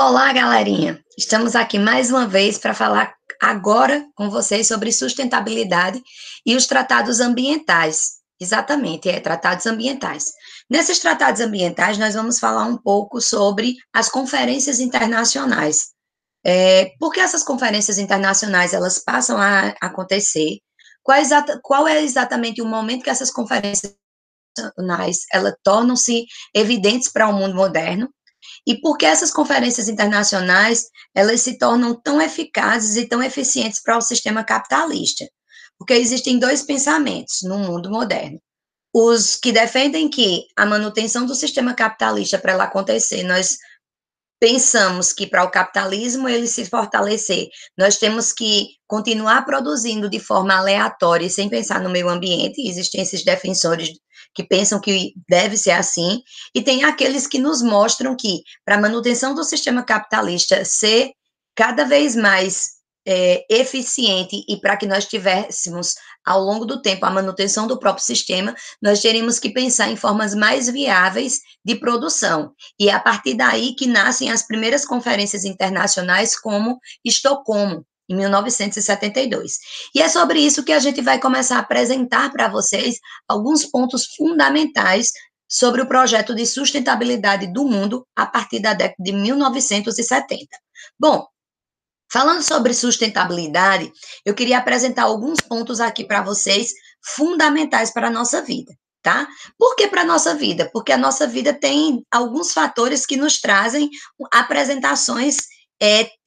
Olá, galerinha! Estamos aqui mais uma vez para falar agora com vocês sobre sustentabilidade e os tratados ambientais. Exatamente, tratados ambientais. Nesses tratados ambientais, nós vamos falar um pouco sobre as conferências internacionais. Por que essas conferências internacionais elas passam a acontecer? Qual é exatamente o momento que essas conferências internacionais elas tornam-se evidentes para o mundo moderno? E por que essas conferências internacionais, elas se tornam tão eficazes e tão eficientes para o sistema capitalista? Porque existem dois pensamentos no mundo moderno. Os que defendem que a manutenção do sistema capitalista, para ela acontecer, nós pensamos que para o capitalismo ele se fortalecer, nós temos que continuar produzindo de forma aleatória e sem pensar no meio ambiente. Existem esses defensores que pensam que deve ser assim, e tem aqueles que nos mostram que, para a manutenção do sistema capitalista ser cada vez mais eficiente e para que nós tivéssemos, ao longo do tempo, a manutenção do próprio sistema, nós teríamos que pensar em formas mais viáveis de produção. E é a partir daí que nascem as primeiras conferências internacionais, como Estocolmo, em 1972. E é sobre isso que a gente vai começar a apresentar para vocês alguns pontos fundamentais sobre o projeto de sustentabilidade do mundo a partir da década de 1970. Bom, falando sobre sustentabilidade, eu queria apresentar alguns pontos aqui para vocês fundamentais para a nossa vida, tá? Por que para a nossa vida? Porque a nossa vida tem alguns fatores que nos trazem apresentações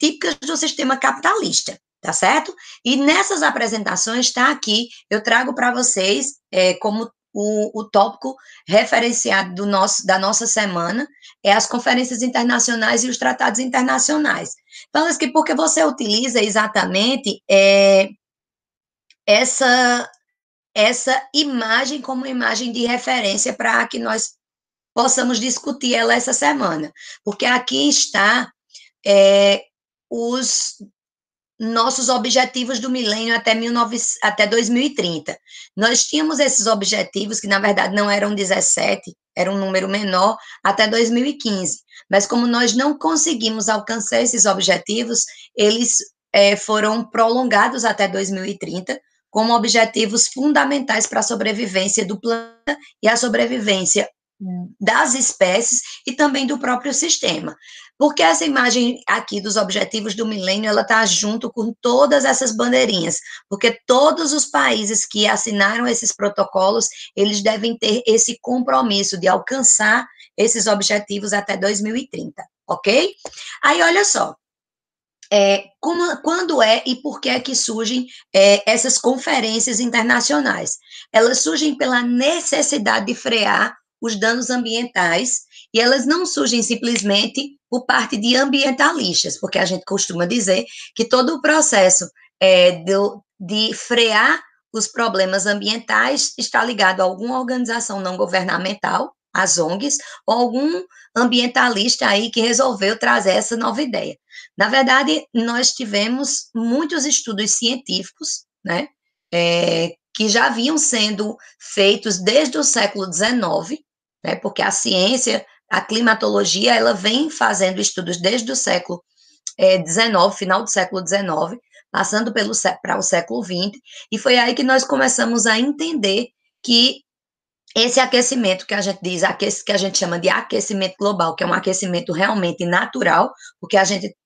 típicas do sistema capitalista, tá certo? E nessas apresentações, está aqui, eu trago para vocês como o tópico referenciado da nossa semana, as conferências internacionais e os tratados internacionais. Fala que porque você utiliza exatamente essa imagem como imagem de referência para que nós possamos discutir ela essa semana, porque aqui está os nossos objetivos do milênio até 2030. Nós tínhamos esses objetivos, que na verdade não eram 17, era um número menor, até 2015. Mas como nós não conseguimos alcançar esses objetivos, eles foram prolongados até 2030, como objetivos fundamentais para a sobrevivência do planeta e a sobrevivência das espécies e também do próprio sistema. Porque essa imagem aqui dos objetivos do milênio, ela está junto com todas essas bandeirinhas, porque todos os países que assinaram esses protocolos, eles devem ter esse compromisso de alcançar esses objetivos até 2030, ok? Aí, olha só, quando e por que é que surgem essas conferências internacionais? Elas surgem pela necessidade de frear os danos ambientais, e elas não surgem simplesmente por parte de ambientalistas, porque a gente costuma dizer que todo o processo de frear os problemas ambientais está ligado a alguma organização não governamental, as ONGs, ou algum ambientalista aí que resolveu trazer essa nova ideia. Na verdade, nós tivemos muitos estudos científicos, né, que já vinham sendo feitos desde o século XIX, né, porque a ciência, a climatologia, ela vem fazendo estudos desde o século XIX, final do século XIX, passando para o século XX, e foi aí que nós começamos a entender que esse aquecimento que a gente diz, que a gente chama de aquecimento global, que é um aquecimento realmente natural, porque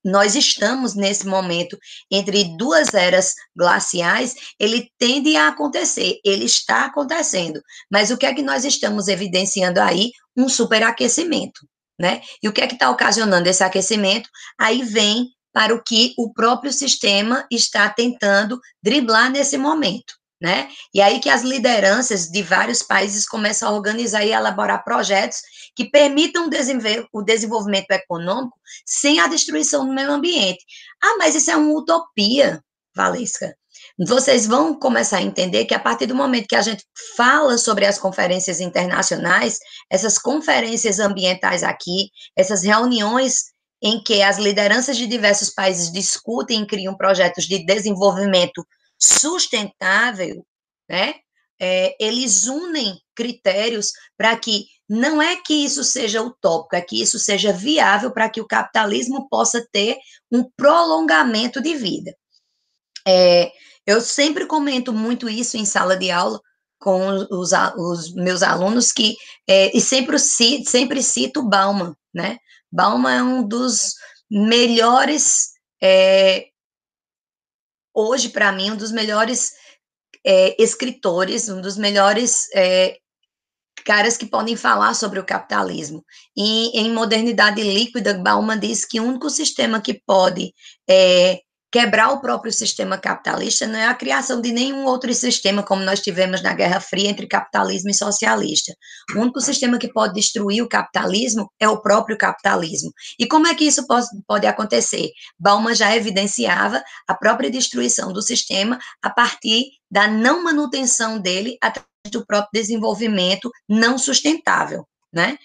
nós estamos nesse momento entre duas eras glaciais, ele tende a acontecer, ele está acontecendo, mas o que é que nós estamos evidenciando aí? Um superaquecimento, né? E o que é que está ocasionando esse aquecimento? Aí vem para o que o próprio sistema está tentando driblar nesse momento, né? E aí que as lideranças de vários países começam a organizar e elaborar projetos que permitam o desenvolvimento econômico sem a destruição do meio ambiente. Ah, mas isso é uma utopia, Valesca. Vocês vão começar a entender que a partir do momento que a gente fala sobre as conferências internacionais, essas conferências ambientais aqui, essas reuniões em que as lideranças de diversos países discutem e criam projetos de desenvolvimento sustentável, né? Eles unem critérios para que não é que isso seja utópico, é que isso seja viável para que o capitalismo possa ter um prolongamento de vida. Eu sempre comento muito isso em sala de aula com os meus alunos, e sempre cito Bauman, né? Bauman é um dos melhores, hoje, para mim, um dos melhores escritores, um dos melhores caras que podem falar sobre o capitalismo. E em Modernidade Líquida, Bauman diz que o único sistema que pode quebrar o próprio sistema capitalista não é a criação de nenhum outro sistema, como nós tivemos na Guerra Fria entre capitalismo e socialista. O único sistema que pode destruir o capitalismo é o próprio capitalismo. E como é que isso pode acontecer? Bauman já evidenciava a própria destruição do sistema a partir da não manutenção dele do próprio desenvolvimento não sustentável, né?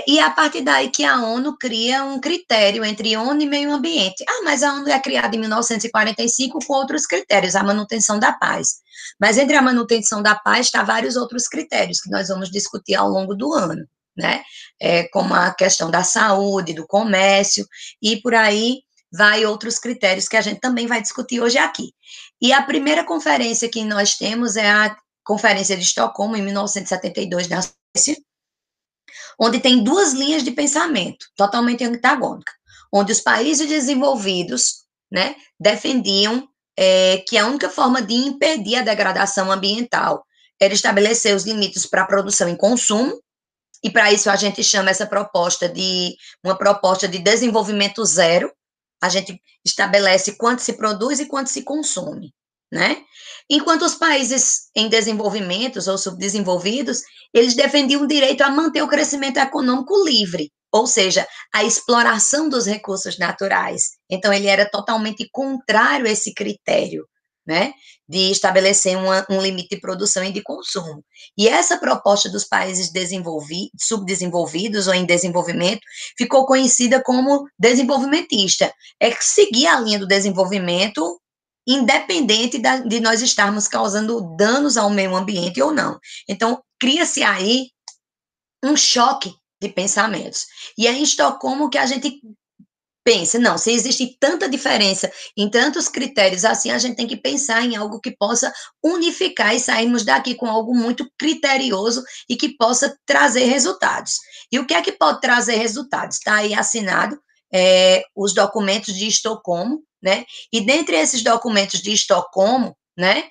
E a partir daí que a ONU cria um critério entre ONU e meio ambiente. Mas a ONU é criada em 1945 com outros critérios, a manutenção da paz. Mas entre a manutenção da paz está vários outros critérios que nós vamos discutir ao longo do ano, né? Como a questão da saúde, do comércio, e por aí vai outros critérios que a gente também vai discutir hoje aqui. E a primeira conferência que nós temos é a Conferência de Estocolmo, em 1972, na Suécia, onde tem duas linhas de pensamento totalmente antagônicas, onde os países desenvolvidos, né, defendiam que a única forma de impedir a degradação ambiental era estabelecer os limites para a produção e consumo, e para isso a gente chama essa proposta de uma proposta de desenvolvimento zero. A gente estabelece quanto se produz e quanto se consome, né? Enquanto os países em desenvolvimento ou subdesenvolvidos, eles defendiam o direito a manter o crescimento econômico livre, ou seja, a exploração dos recursos naturais. Então, ele era totalmente contrário a esse critério, né, de estabelecer um limite de produção e de consumo. E essa proposta dos países subdesenvolvidos ou em desenvolvimento ficou conhecida como desenvolvimentista. É seguir a linha do desenvolvimento independente de nós estarmos causando danos ao meio ambiente ou não. Então, cria-se aí um choque de pensamentos. E é em Estocolmo que a gente pensa, não, se existe tanta diferença em tantos critérios assim, a gente tem que pensar em algo que possa unificar e sairmos daqui com algo muito criterioso e que possa trazer resultados. E o que é que pode trazer resultados? Está aí assinado os documentos de Estocolmo, né? E dentre esses documentos de Estocolmo, né,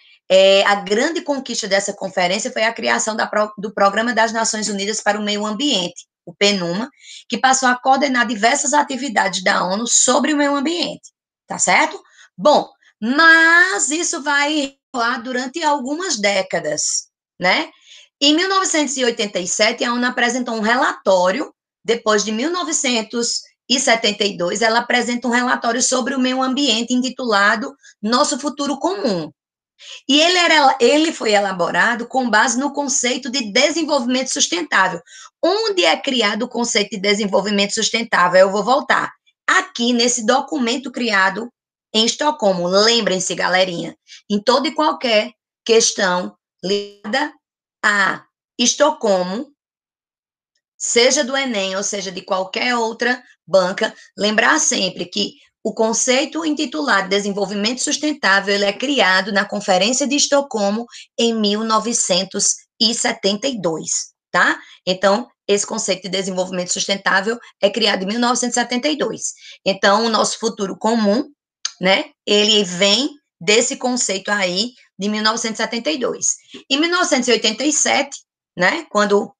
a grande conquista dessa conferência foi a criação do Programa das Nações Unidas para o Meio Ambiente, o PNUMA, que passou a coordenar diversas atividades da ONU sobre o meio ambiente, tá certo? Bom, mas isso vai rolar durante algumas décadas, né? Em 1987, a ONU apresentou um relatório, depois de 1972, ela apresenta um relatório sobre o meio ambiente intitulado Nosso Futuro Comum. E ele foi elaborado com base no conceito de desenvolvimento sustentável. Onde é criado o conceito de desenvolvimento sustentável? Eu vou voltar. Aqui, nesse documento criado em Estocolmo. Lembrem-se, galerinha, em toda e qualquer questão ligada a Estocolmo, seja do Enem ou seja de qualquer outra banca, lembrar sempre que o conceito intitulado Desenvolvimento Sustentável, ele é criado na Conferência de Estocolmo em 1972, tá? Então, esse conceito de desenvolvimento sustentável é criado em 1972. Então, o nosso futuro comum, né, ele vem desse conceito aí de 1972. Em 1987, né, quando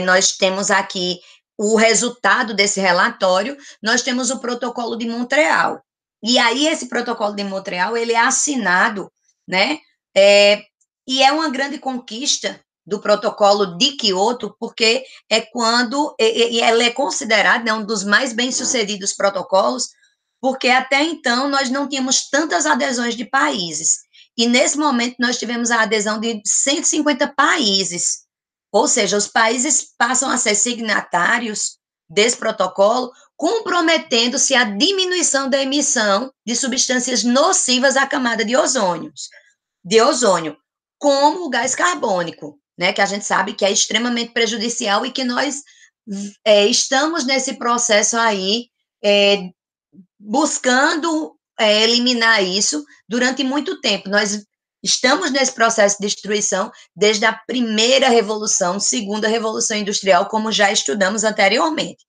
nós temos aqui o resultado desse relatório, nós temos o Protocolo de Montreal. E aí, esse Protocolo de Montreal, ele é assinado, né? E é uma grande conquista do Protocolo de Quioto, porque é quando ela é considerada, né, um dos mais bem-sucedidos protocolos, porque até então nós não tínhamos tantas adesões de países. E nesse momento nós tivemos a adesão de 150 países. Ou seja, os países passam a ser signatários desse protocolo, comprometendo-se à diminuição da emissão de substâncias nocivas à camada de ozônio, como o gás carbônico. né, que a gente sabe que é extremamente prejudicial e que nós estamos nesse processo aí, buscando eliminar isso durante muito tempo. Nós estamos nesse processo de destruição desde a primeira revolução, segunda revolução industrial, como já estudamos anteriormente.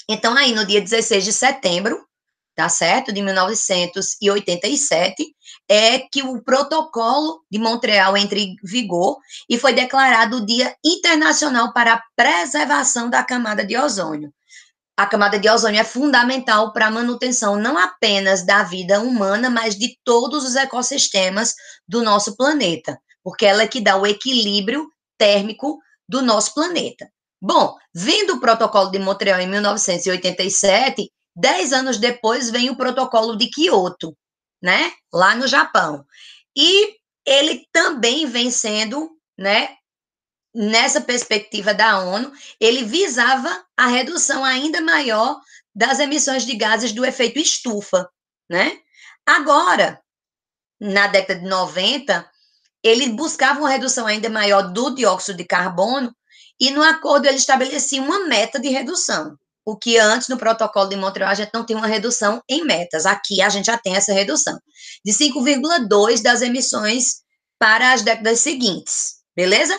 Então, aí, no dia 16 de setembro, tá certo? De 1987, é que o protocolo de Montreal entra em vigor e foi declarado o Dia Internacional para a Preservação da Camada de Ozônio. A camada de ozônio é fundamental para a manutenção não apenas da vida humana, mas de todos os ecossistemas do nosso planeta, porque ela é que dá o equilíbrio térmico do nosso planeta. Bom, vindo o protocolo de Montreal em 1987, 10 anos depois vem o protocolo de Kyoto, né, lá no Japão. E ele também vem sendo, né, nessa perspectiva da ONU, ele visava a redução ainda maior das emissões de gases do efeito estufa, né? Agora, na década de 90, ele buscava uma redução ainda maior do dióxido de carbono e no acordo ele estabelecia uma meta de redução. O que antes no protocolo de Montreal a gente não tem uma redução em metas. Aqui a gente já tem essa redução de 5,2 das emissões para as décadas seguintes, beleza?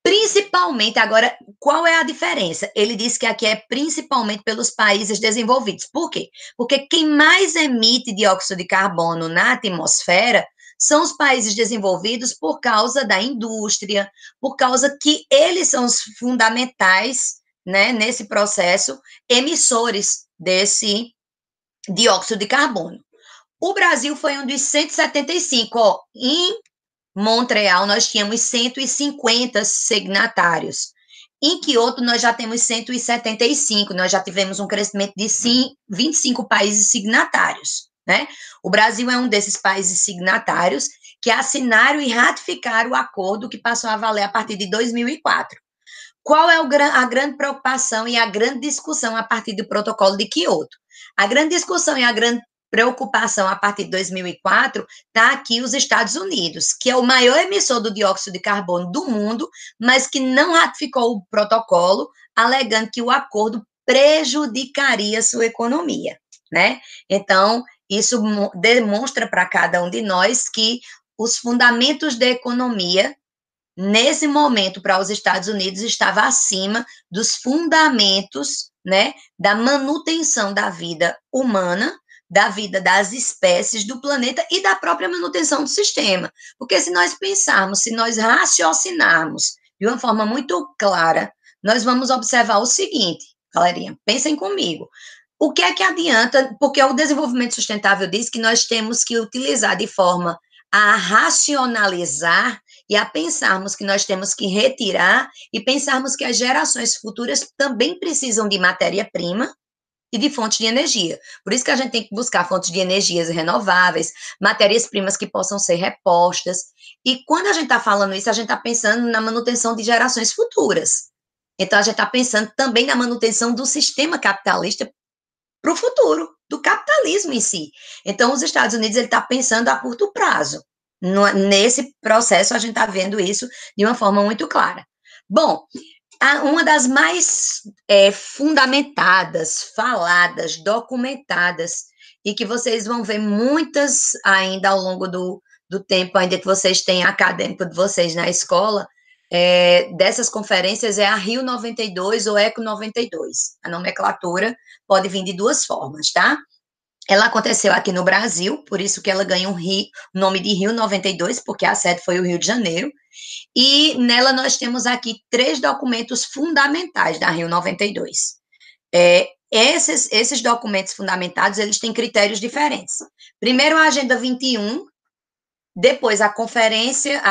Principalmente, agora, qual é a diferença? Ele diz que aqui é principalmente pelos países desenvolvidos. Por quê? Porque quem mais emite dióxido de carbono na atmosfera são os países desenvolvidos por causa da indústria, por causa que eles são os fundamentais, né, nesse processo, emissores desse dióxido de carbono. O Brasil foi um dos 175, ó, em Montreal, nós tínhamos 150 signatários. Em Kyoto, nós já temos 175, nós já tivemos um crescimento de 25 países signatários, né? O Brasil é um desses países signatários que assinaram e ratificaram o acordo que passou a valer a partir de 2004. Qual é a grande preocupação e a grande discussão a partir do protocolo de Kyoto? A grande discussão e a grande preocupação a partir de 2004 está aqui os Estados Unidos, que é o maior emissor do dióxido de carbono do mundo, mas que não ratificou o protocolo, alegando que o acordo prejudicaria sua economia, né? Então, isso demonstra para cada um de nós que os fundamentos da economia nesse momento, para os Estados Unidos, estava acima dos fundamentos, né, da manutenção da vida humana, da vida das espécies do planeta e da própria manutenção do sistema. Porque se nós pensarmos, se nós raciocinarmos de uma forma muito clara, nós vamos observar o seguinte, galerinha, pensem comigo. O que é que adianta? Porque o desenvolvimento sustentável diz que nós temos que utilizar de forma a racionalizar e a pensarmos que nós temos que retirar e pensarmos que as gerações futuras também precisam de matéria-prima e de fontes de energia. Por isso que a gente tem que buscar fontes de energias renováveis, matérias-primas que possam ser repostas. E quando a gente está falando isso, a gente está pensando na manutenção de gerações futuras. Então, a gente está pensando também na manutenção do sistema capitalista para o futuro, do capitalismo em si. Então, os Estados Unidos ele está pensando a curto prazo. Nesse processo, a gente está vendo isso de uma forma muito clara. Bom, uma das mais fundamentadas, faladas, documentadas, e que vocês vão ver muitas ainda ao longo do tempo, ainda que vocês têm acadêmico de vocês na escola, dessas conferências é a Rio 92 ou Eco 92. A nomenclatura pode vir de duas formas, tá? Ela aconteceu aqui no Brasil, por isso que ela ganha o nome de Rio 92, porque a sede foi o Rio de Janeiro, e nela nós temos aqui 3 documentos fundamentais da Rio 92. Esses documentos fundamentados, eles têm critérios diferentes. Primeiro, a Agenda 21, depois a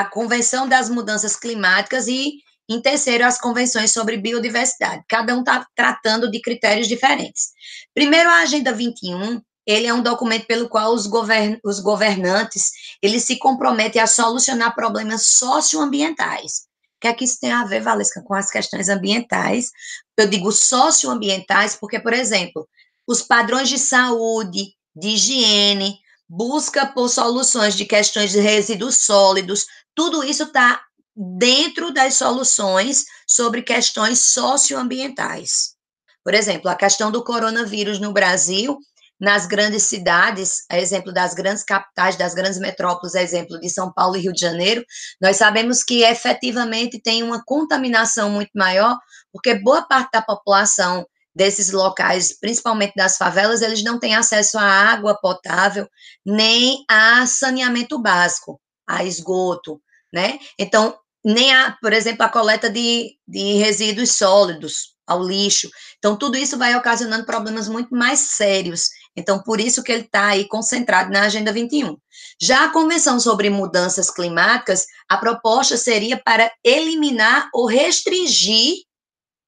Convenção das Mudanças Climáticas e, em terceiro, as convenções sobre biodiversidade. Cada um está tratando de critérios diferentes. Primeiro, a Agenda 21, ele é um documento pelo qual os governantes, eles se comprometem a solucionar problemas socioambientais. O que é que isso tem a ver, Valesca, com as questões ambientais? Eu digo socioambientais porque, por exemplo, os padrões de saúde, de higiene, busca por soluções de questões de resíduos sólidos, tudo isso está dentro das soluções sobre questões socioambientais. Por exemplo, a questão do coronavírus no Brasil, nas grandes cidades, a exemplo das grandes capitais, das grandes metrópoles, a exemplo de São Paulo e Rio de Janeiro, nós sabemos que efetivamente tem uma contaminação muito maior, porque boa parte da população desses locais, principalmente das favelas, eles não têm acesso à água potável, nem a saneamento básico, a esgoto, né? Então, nem a, por exemplo, a coleta de resíduos sólidos, ao lixo. Então, tudo isso vai ocasionando problemas muito mais sérios. Então, por isso que ele está aí concentrado na Agenda 21. Já a Convenção sobre Mudanças Climáticas, a proposta seria para eliminar ou restringir,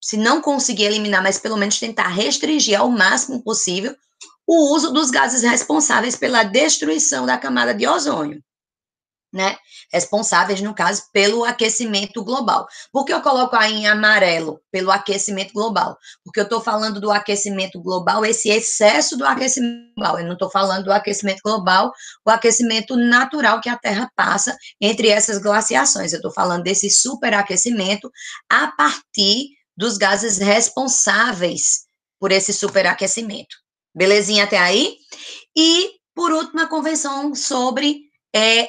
se não conseguir eliminar, mas pelo menos tentar restringir ao máximo possível, o uso dos gases responsáveis pela destruição da camada de ozônio, né? Responsáveis, no caso, pelo aquecimento global. Por que eu coloco aí em amarelo? Pelo aquecimento global. Porque eu estou falando do aquecimento global, esse excesso do aquecimento global. Eu não estou falando do aquecimento global, o aquecimento natural que a Terra passa entre essas glaciações. Eu estou falando desse superaquecimento a partir dos gases responsáveis por esse superaquecimento. Belezinha até aí? E, por último, a Convenção sobre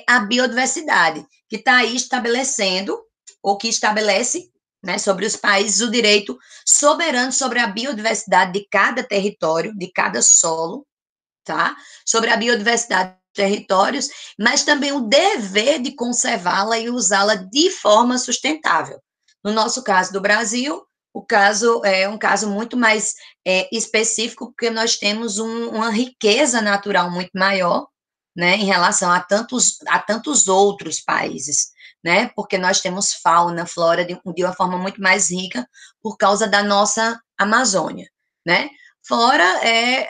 a biodiversidade, que está aí estabelecendo, ou que estabelece, né, sobre os países o direito soberano sobre a biodiversidade de cada território, de cada solo, tá? Sobre a biodiversidade dos territórios, mas também o dever de conservá-la e usá-la de forma sustentável. No nosso caso do Brasil, o caso é um caso muito mais específico, porque nós temos uma riqueza natural muito maior, né, em relação a tantos outros países, né, porque nós temos fauna, flora de uma forma muito mais rica por causa da nossa Amazônia, né. Fora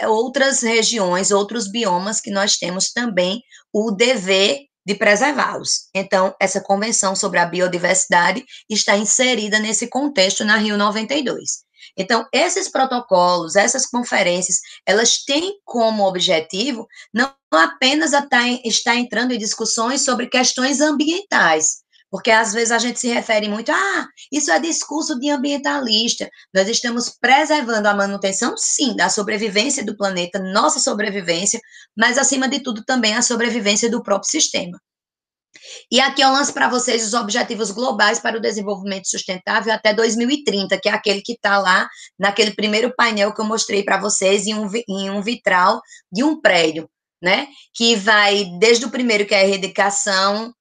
outras regiões, outros biomas que nós temos também o dever de preservá-los. Então, essa convenção sobre a biodiversidade está inserida nesse contexto na Rio 92. Então, esses protocolos, essas conferências, elas têm como objetivo não apenas estar entrando em discussões sobre questões ambientais, porque às vezes a gente se refere muito, isso é discurso de ambientalista. Nós estamos preservando a manutenção, sim, da sobrevivência do planeta, nossa sobrevivência, mas acima de tudo também a sobrevivência do próprio sistema. E aqui eu lanço para vocês os objetivos globais para o desenvolvimento sustentável até 2030, que é aquele que está lá naquele primeiro painel que eu mostrei para vocês em um vitral de um prédio, né? Que vai desde o primeiro, que é a erradicação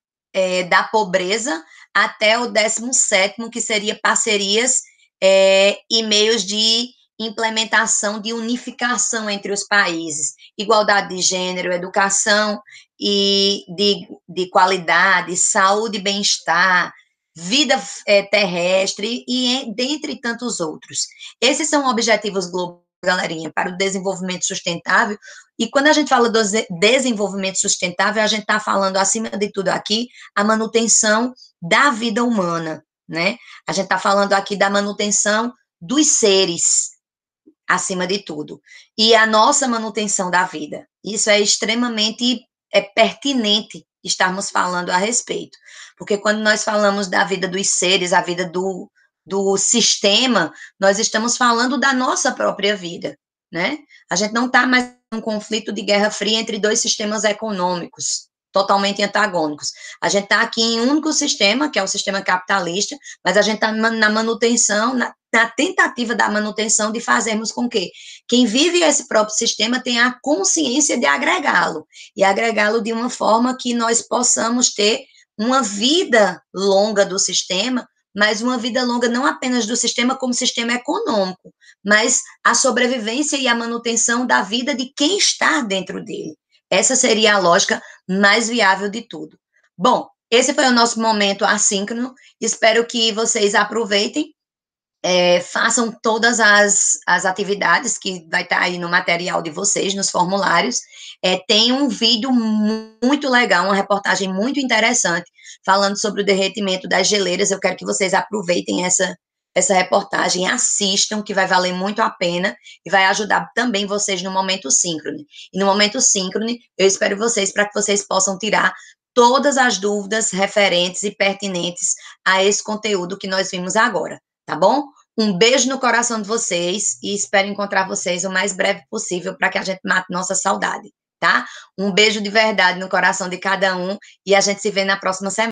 da pobreza, até o 17º, que seria parcerias e meios de implementação de unificação entre os países, igualdade de gênero, educação e de qualidade, saúde e bem-estar, vida terrestre e dentre tantos outros. Esses são objetivos globais, galerinha, para o desenvolvimento sustentável. E quando a gente fala do desenvolvimento sustentável, a gente está falando, acima de tudo aqui, a manutenção da vida humana, né? A gente está falando aqui da manutenção dos seres, acima de tudo. E a nossa manutenção da vida. Isso é extremamente pertinente estarmos falando a respeito. Porque quando nós falamos da vida dos seres, a vida do sistema, nós estamos falando da nossa própria vida, né? A gente não está mais em um conflito de guerra fria entre dois sistemas econômicos totalmente antagônicos. A gente está aqui em um único sistema, que é o sistema capitalista, mas a gente está na manutenção, na tentativa da manutenção de fazermos com que quem vive esse próprio sistema tenha a consciência de agregá-lo, e agregá-lo de uma forma que nós possamos ter uma vida longa do sistema, mas uma vida longa não apenas do sistema como sistema econômico, mas a sobrevivência e a manutenção da vida de quem está dentro dele. Essa seria a lógica mais viável de tudo. Bom, esse foi o nosso momento assíncrono. Espero que vocês aproveitem, façam todas as atividades que vai estar aí no material de vocês, nos formulários. Tem um vídeo muito legal, uma reportagem muito interessante, falando sobre o derretimento das geleiras. Eu quero que vocês aproveitem essa reportagem, assistam, que vai valer muito a pena e vai ajudar também vocês no momento síncrone. E no momento síncrone, eu espero vocês para que vocês possam tirar todas as dúvidas referentes e pertinentes a esse conteúdo que nós vimos agora, tá bom? Um beijo no coração de vocês e espero encontrar vocês o mais breve possível para que a gente mate nossa saudade, tá? Um beijo de verdade no coração de cada um e a gente se vê na próxima semana.